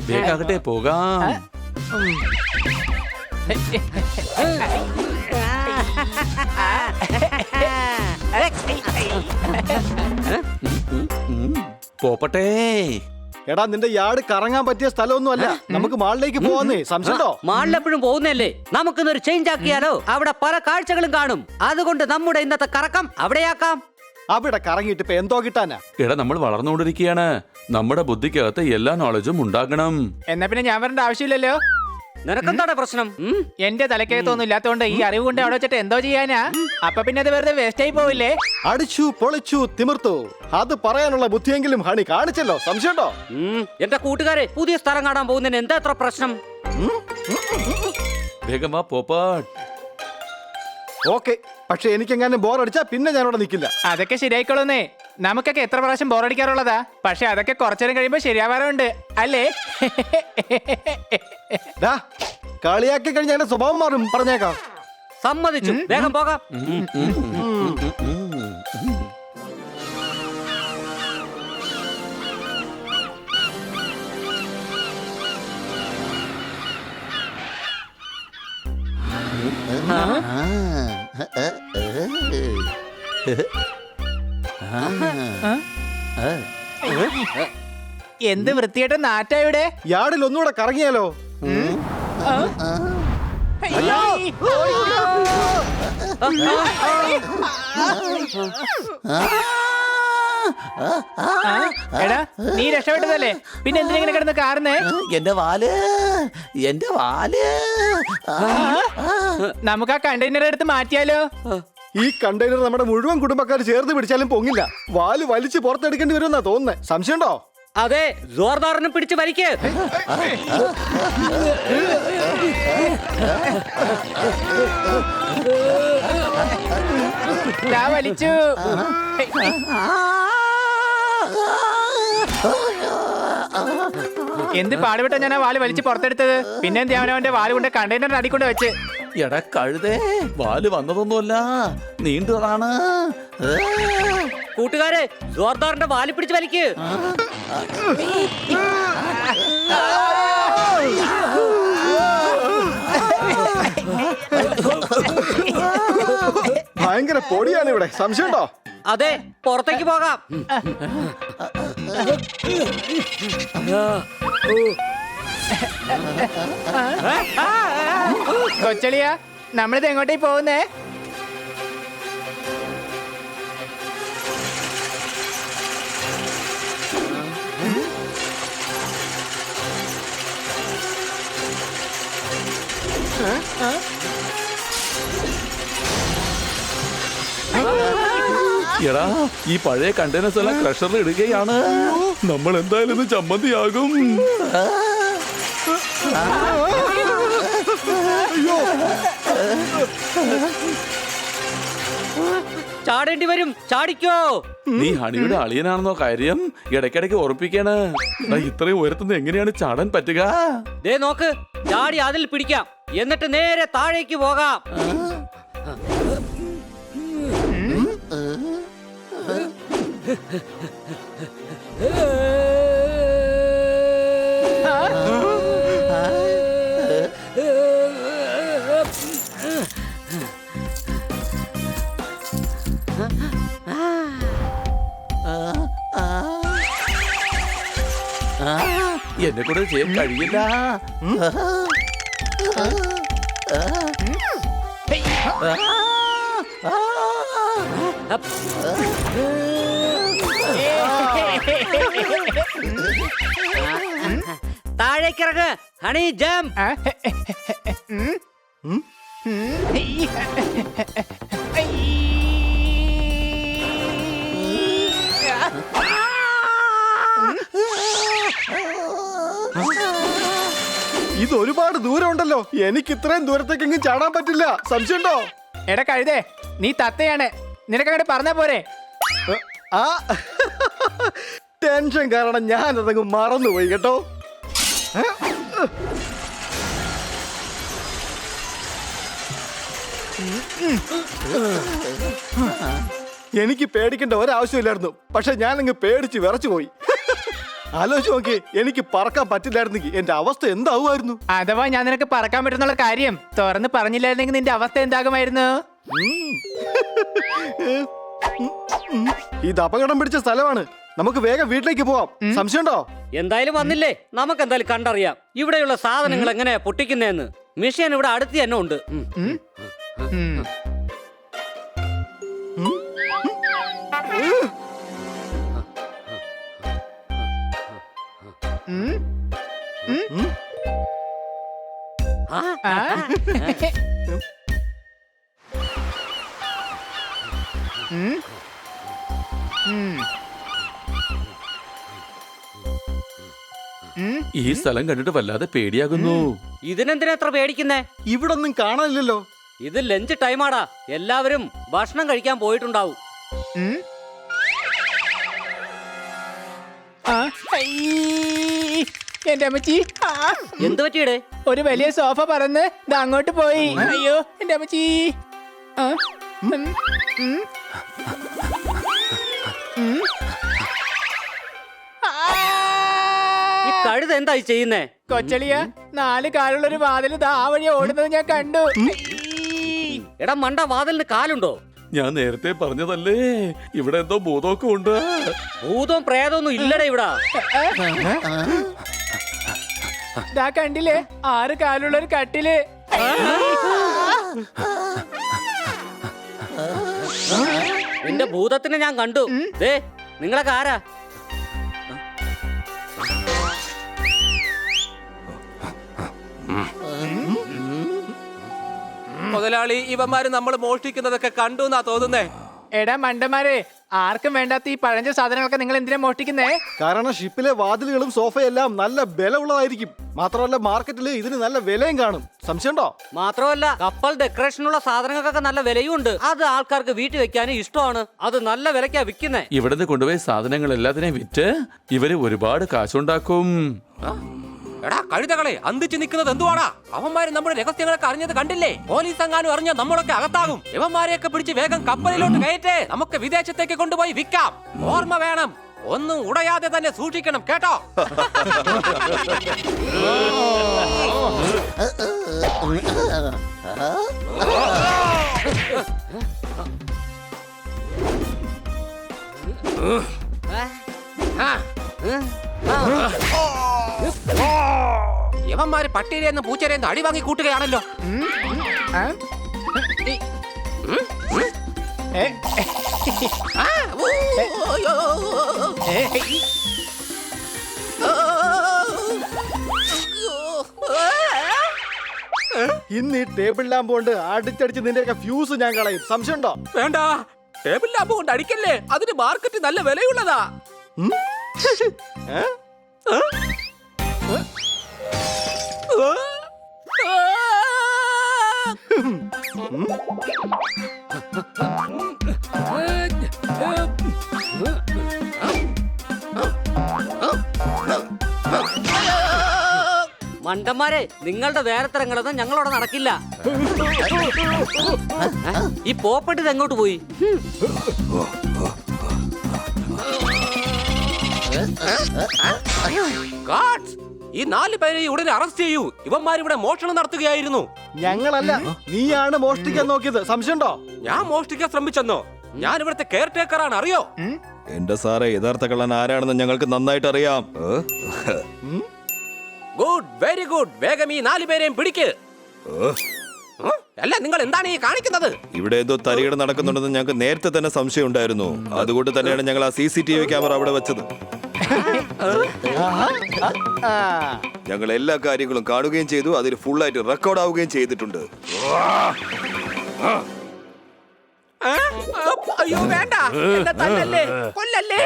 വേഗാകട്ടെ പോകാം. പോപ്പട്ടെ. എടാ നിന്റെ യാർഡ് കറങ്ങാൻ പറ്റിയ സ്ഥലമൊന്നും അല്ല. നമുക്ക് മാളിലേക്ക് പോവാന്നേ. സംശയമുണ്ടോ? മാളിലെപ്പോഴും പോകുന്നല്ലേ, നമുക്കിന്നൊരു ചേഞ്ച് ആക്കിയാലോ? അവിടെ പല കാഴ്ചകളും കാണും. അതുകൊണ്ട് നമ്മുടെ ഇന്നത്തെ കറക്കം അവിടെയാക്കാം. അവിടെ കറങ്ങിയിട്ട് ഇപ്പൊ എന്തോ കിട്ടാനാ? എടാ നമ്മൾ വളർന്നുകൊണ്ടിരിക്കുകയാണ്. നമ്മുടെ ബുദ്ധിക്കകത്ത് എല്ലാ നോളജും ഉണ്ടാകണം. എന്നാ പിന്നെ ഞാൻ വരേണ്ട ആവശ്യമില്ലല്ലോ. നിനക്കെന്താണ് പ്രശ്നം? എന്റെ തലക്കകത്തൊന്നും ഇല്ലാത്തോണ്ട് ഈ അറിവ് കൊണ്ട് അവിടെ വെച്ചിട്ട് എന്തോ ചെയ്യാനാ? അപ്പൊ പിന്നെ അത് വെറുതെ വേസ്റ്റ് ആയി പോവില്ലേ? അടിച്ചു പൊളിച്ചു തിമിർത്തു. അത് പറയാനുള്ള ബുദ്ധിയെങ്കിലും ഹണി കാണിച്ചല്ലോ. സംശയമുണ്ടോ? എന്റെ കൂട്ടുകാരെ, പുതിയ സ്ഥലം കാണാൻ പോകുന്നതിന് എന്താ എത്ര പ്രശ്നം? വേഗം വാ പോപ്പാട്ട്. ഓക്കെ, പക്ഷെ എനിക്കെങ്ങാനും ബോറടിച്ചാ പിന്നെ ഞാനവിടെ നിൽക്കില്ല. അതൊക്കെ ശരിയായിക്കോളൂന്നേ. നമുക്കൊക്കെ എത്ര പ്രാവശ്യം ബോറടിക്കാറുള്ളതാ. പക്ഷെ അതൊക്കെ കുറച്ചേരം കഴിയുമ്പോ ശരിയാവാറുണ്ട് അല്ലേ? ഡാ, കളിയാക്കി കഴിഞ്ഞാൽ എന്റെ സ്വഭാവം മാറും, പറഞ്ഞേക്കാം. സമ്മതിച്ചു, വേഗം പോകാം. എന്ത് വൃത്തിയായിട്ട് നാറ്റാ ഇവിടെ. യാർഡിൽ ഒന്നുകൂടെ കറങ്ങിയാലോ? എടാ, നീ രക്ഷപ്പെട്ടതല്ലേ, പിന്നെ എന്തിനെ കിടന്ന് കാറുന്നേ? എന്റെ വാല് നമുക്ക് ആ കണ്ടെയ്നർ എടുത്ത് മാറ്റിയാലോ? ഈ കണ്ടെയ്നർ നമ്മുടെ മുഴുവൻ കുടുംബക്കാർ ചേർത്ത് പിടിച്ചാലും പൊങ്ങില്ല. വാല് വലിച്ച് പുറത്തെടുക്കേണ്ടി വരുമെന്നാ തോന്നുന്നേ. സംശയമുണ്ടോ? അതെ, ജോർദാറിനെ പിടിച്ച് വലിക്ക്. വലിച്ചു. എന്ത് പാടുപെട്ട ഞാൻ ആ വാല് വലിച്ച് പുറത്തെടുത്തത്. പിന്നെ എന്ത് അവനവന്റെ വാല് കൊണ്ട് കണ്ടെയ്നറിന്റെ അടിക്കൊണ്ട് വെച്ച്. എടാ കഴുതേ, വാല് വന്നതൊന്നുമല്ല, നീണ്ടതാണ്. കൂട്ടുകാരെ, ജോർദാറിന്റെ വാല് പിടിച്ച് വലിക്ക്. ഭയങ്കര പൊടിയാണ് ഇവിടെ. സംശയമുണ്ടോ? അതെ, പുറത്തേക്ക് പോകാം. കൊച്ചളിയാ, നമ്മളിത് എങ്ങോട്ടേ പോകുന്നേ? എടാ, ഈ പഴയ കണ്ടെയ്നേഴ്സ് എല്ലാം ക്രഷറിൽ ഇടുകയാണ്. നമ്മൾ എന്തായാലും ഇത് ചമ്മന്തിയാകും. ചാടേണ്ടി വരും, ചാടിക്കോ. നീ ഹണിയുടെ അളിയനാണെന്നോ കാര്യം? ഇടയ്ക്കിടയ്ക്ക് ഉറപ്പിക്കാണ്. ഇത്രയും ഉയരത്തുനിന്ന് എങ്ങനെയാണ് ചാടാൻ പറ്റുക? ദേ നോക്ക്, ചാടി അതിൽ പിടിക്കാം, എന്നിട്ട് നേരെ താഴേക്ക് പോകാം. എന്നെ കൂടെ ചെയ്യാൻ കഴിയില്ല. താഴേക്കിറങ്ങ് ഹണി, ജംപ്. ഇത് ഒരുപാട് ദൂരം ഉണ്ടല്ലോ. എനിക്ക് ഇത്രയും ദൂരത്തേക്കെങ്കിലും ചാടാൻ പറ്റില്ല. സംശയമുണ്ടോ? എടാ കഴുതേ, നീ തത്തയാണ്, നിനക്കങ്ങോട്ട് പറഞ്ഞ പോരെ? ആ ടെൻഷൻ കാരണം ഞാൻ അതങ്ങ് മറന്നുപോയി കേട്ടോ. എനിക്ക് പേടിക്കേണ്ട ഒരാവശ്യമില്ലായിരുന്നു, പക്ഷെ ഞാനങ്ങ് പേടിച്ച് വിറച്ചു പോയി. ആലോചിച്ച് നോക്കി, എനിക്ക് പറക്കാൻ പറ്റില്ലായിരുന്നെങ്കിൽ എന്റെ അവസ്ഥ എന്താവുമായിരുന്നു? അഥവാ ഞാൻ നിനക്ക് പറക്കാൻ പറ്റുന്നുള്ള കാര്യം തുറന്ന് പറഞ്ഞില്ലായിരുന്നെങ്കിൽ നിന്റെ അവസ്ഥ എന്താകുമായിരുന്നു? ഇത് അപകടം പിടിച്ച സ്ഥലമാണ്, നമുക്ക് വേഗം വീട്ടിലേക്ക് പോവാം. സംശയമുണ്ടോ? എന്തായാലും വന്നില്ലേ, നമുക്ക് എന്തായാലും കണ്ടറിയാം ഇവിടെയുള്ള സാധനങ്ങൾ എങ്ങനെയാ പൊട്ടിക്കുന്നതെന്ന്. മിഷൻ ഇവിടെ അടുത്ത് തന്നെ ഉണ്ട്. ഉം. ഉം. ആ, ആ? ഉം. ഉം. ഉം. ഈ സ്ഥലം കണ്ടിട്ട് വല്ലാതെ പേടിയാകുന്നു. ഇതിനെന്തിനാ എത്ര പേടിക്കുന്നേ? ഇവിടൊന്നും കാണാനില്ലല്ലോ. ഇത് ലഞ്ച് ടൈമാടാ, എല്ലാവരും ഭക്ഷണം കഴിക്കാൻ പോയിട്ടുണ്ടാവും. ഉം. ആ, ഐ, എന്റെ അമ്മച്ചി, ആ, എന്ത് പറ്റിയടേ? ഒരു വലിയ സോഫ പറന്ന് ദാ അങ്ങോട്ട് പോയി. അയ്യോ എന്റെ അമ്മച്ചി. ആ, ഉം, ഉം. ഉം. ആ. ഈ കഴുത എന്തായി ചെയ്യുന്നേ? കൊച്ചളിയ, 4 കാലുള്ള ഒരു വാതിൽ ദാ ആ വഴി ഓടുന്നത് ഞാൻ കണ്ടു. എടാ മണ്ട, വാതിലിന് കാലുണ്ടോ? ഞാൻ നേരത്തെ പറഞ്ഞതല്ലേ, ഇവിടെ എന്തോ ഭൂതമൊക്കെ ഉണ്ട്. ഭൂതവും പ്രേതമൊന്നും ഇല്ലടേ ഇവിടെ. ദാ കണ്ടില്ലേ, 6 കാലുള്ള ഒരു കട്ടില്. നിന്റെ ഭൂതത്തിനെ ഞാൻ കണ്ടു. ദേ, നിങ്ങളൊക്കെ ആരാ? മുതലാളി, ഇവന്മാര് നമ്മൾ മോഷ്ടിക്കുന്നതൊക്കെ കണ്ടു എന്നാ തോന്നുന്നേ. എടാ മണ്ടന്മാരെ, ആർക്കും വേണ്ടാത്ത ഈ പഴഞ്ച സാധനങ്ങളൊക്കെ നിങ്ങൾ എന്തിനാ മോഷ്ടിക്കുന്നേ? കാരണം ഷിപ്പിലെ വാതിലുകളും സോഫയെല്ലാം നല്ല ബലമുള്ളതായിരിക്കും. മാത്രമല്ല മാർക്കറ്റിൽ ഇതിന് നല്ല വിലയും കാണും. സംശയമുണ്ടോ? മാത്രമല്ല കപ്പൽ ഡെക്കറേഷനുള്ള സാധനങ്ങൾക്കൊക്കെ നല്ല വിലയും ഉണ്ട്. അത് ആൾക്കാർക്ക് വീട്ടിൽ വെക്കാനും ഇഷ്ടമാണ്. അത് നല്ല വിലക്കാ വിൽക്കുന്നേ. ഇവിടുന്ന് കൊണ്ടുപോയ സാധനങ്ങൾ എല്ലാത്തിനെയും വിറ്റ് ഇവര് ഒരുപാട് കാശുണ്ടാക്കും. എടാ കഴുതകളെ, അന്തിച്ച് നിൽക്കുന്നത് എന്തുവാടാ? അവന്മാര് നമ്മുടെ രഹസ്യങ്ങളൊക്കെ അറിഞ്ഞത് കണ്ടില്ലേ? പോലീസ് എങ്ങാനും അറിഞ്ഞ നമ്മളൊക്കെ അകത്താകും. ഇവന്മാരെയൊക്കെ പിടിച്ച് വേഗം കപ്പലിലോട്ട് കയറ്റേ, നമുക്ക് വിദേശത്തേക്ക് കൊണ്ടുപോയി വിൽക്കാം. ഓർമ്മ വേണം, ഒന്നും ഉടയാതെ തന്നെ സൂക്ഷിക്കണം, കേട്ടോ? യവന്മാര് പട്ടിയിലെന്ന് പൂച്ചരെന്ന് അടി വാങ്ങി കൂട്ടുകയാണല്ലോ. ആ? ഏ? ഏ? ഇന്ന് ഈ ടേബിൾ ലാമ്പ് കൊണ്ട് അടിച്ചടിച്ച് നിന്റെയൊക്കെ ഫ്യൂസ് ഞാൻ കളയും. സംശയമുണ്ടോ? വേണ്ട, ടേബിൾ ലാമ്പ് കൊണ്ട് അടിക്കല്ലേ, അതിന് മാർക്കറ്റ് നല്ല വിലയുള്ളതാ. ഏ? മണ്ടന്മാരെ, നിങ്ങളുടെ വേറെത്തരങ്ങളൊന്നും ഞങ്ങളോട് നടക്കില്ല. ഈ പോപ്പട്ടിത് എങ്ങോട്ട് പോയി? ഗാഡ്സ്, ഈ 4 പേരെ ഉടനെ അറസ്റ്റ് ചെയ്യൂ. ഇവന്മാരിവിടെ മോഷണം നടത്തുകയായിരുന്നു. ഞങ്ങളല്ല, നീയാണ് മോഷ്ടിക്കാൻ നോക്കിയത്. സംശയമുണ്ടോ? ഞാൻ മോഷ്ടിക്കാൻ ശ്രമിച്ചെന്നോ? ഞാൻ ഇവിടുത്തെ കെയർ ടേക്കറാണ്, അറിയോ? എന്റെ സാറേ, യഥാർത്ഥ കള്ളൻ ആരാണെന്ന് ഞങ്ങൾക്ക് നന്നായിട്ട് അറിയാം. Good, very good. വേഗം ഈ 4 പേരെയും പിടിക്ക്. അല്ല, നിങ്ങൾ എന്താണ് ഈ കാണിക്കുന്നത്? ഇവിടെ എന്തോ തരികട നടക്കുന്നുണ്ടെന്ന് ഞങ്ങൾക്ക് നേരത്തെ തന്നെ സംശയം ഉണ്ടായിരുന്നു. അതുകൊണ്ട് തന്നെയാണ് ഞങ്ങൾ ആ CCTV ക്യാമറ അവിടെ വെച്ചത്. ഞങ്ങൾ എല്ലാ കാര്യങ്ങളും കാണുകയും ചെയ്തു, അതിൽ ഫുള്ളായിട്ട് റെക്കോർഡ് ആവുകയും ചെയ്തിട്ടുണ്ട്. അയ്യോ വേണ്ട, എന്നെ തല്ലല്ലേ, കൊല്ലല്ലേ.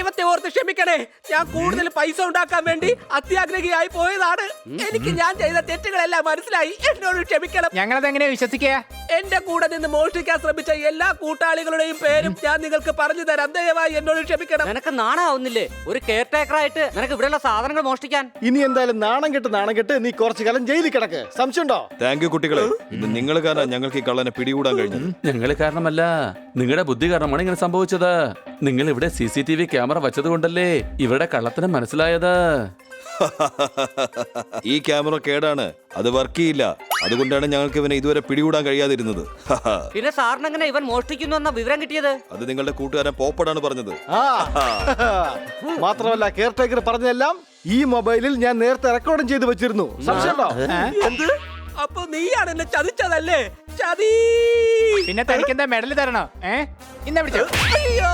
ദൈവത്തെ ഓർത്ത് ക്ഷമിക്കണേ. ഞാൻ കൂടുതൽ പൈസ ഉണ്ടാക്കാൻ വേണ്ടി അത്യാഗ്രഹിയായി പോയതാണ്. എനിക്ക് ഞാൻ ചെയ്ത തെറ്റുകളെല്ലാം മനസ്സിലായി. എന്നോട് ക്ഷമിക്കണം. ഞങ്ങളത് എങ്ങനെയാ വിശ്വസിക്കുക? എന്റെ കൂടെ നിന്ന് മോഷ്ടിക്കാൻ ശ്രമിച്ച എല്ലാ കൂട്ടാളികളുടെയും പേരും ഞാൻ നിങ്ങൾക്ക് പറഞ്ഞു തരാം. ദയവായി എന്നോട് ക്ഷമിക്കണം. നിനക്ക് നാണാവുന്നില്ലേ ഒരു കെയർ ടേക്കർ ആയിട്ട് നിനക്ക് ഇവിടെയുള്ള സാധനങ്ങൾ മോഷ്ടിക്കാൻ? ഇനി എന്തായാലും നാണം കെട്ട് നീ കുറച്ചു കാലം ജയിലിൽ കിടക്ക്. സംശയമുണ്ടോ? താങ്ക് യു കുട്ടികളെ. ഇത് നിങ്ങൾ കാരണം ഞങ്ങൾക്ക് ഈ കള്ളനെ പിടികൂടാൻ കഴിഞ്ഞത്. ഞങ്ങള് കാരണമല്ല, നിങ്ങളുടെ ബുദ്ധി കാരണമാണ് ഇങ്ങനെ സംഭവിച്ചത്. നിങ്ങൾ ഇവിടെ CCTV ക്യാമറ വെച്ചത് കൊണ്ടല്ലേ ഇവരുടെ കള്ളത്തിന് മനസ്സിലായത്. ഈ ക്യാമറ കേടാണ്, അത് വർക്ക് ചെയ്യില്ല. അതുകൊണ്ടാണ് ഞങ്ങൾക്ക് ഇവനെ ഇതുവരെ പിടികൂടാൻ കഴിയാതിരുന്നത്. പിന്നെ സാറിന് എങ്ങനെ ഇവൻ മോഷ്ടിക്കുന്നു എന്ന വിവരം കിട്ടിയത്? അത് നിങ്ങളുടെ കൂട്ടുകാരൻ പോപ്പടാണ് പറഞ്ഞത്. ആ മാത്രമല്ല കെയർ ടേക്കർ പറഞ്ഞതെല്ലാം ഈ മൊബൈലിൽ ഞാൻ നേരത്തെ റെക്കോർഡും ചെയ്ത് വെച്ചിരുന്നു. സംശയമുണ്ടോ? എന്ത്? അപ്പൊ നീയാണ് എന്നെ ചതിച്ചതല്ലേ? ചതി. പിന്നെ തനിക്കെന്താ മെഡൽ തരണോ? ഇന്ന പിടിച്ചോ. അയ്യോ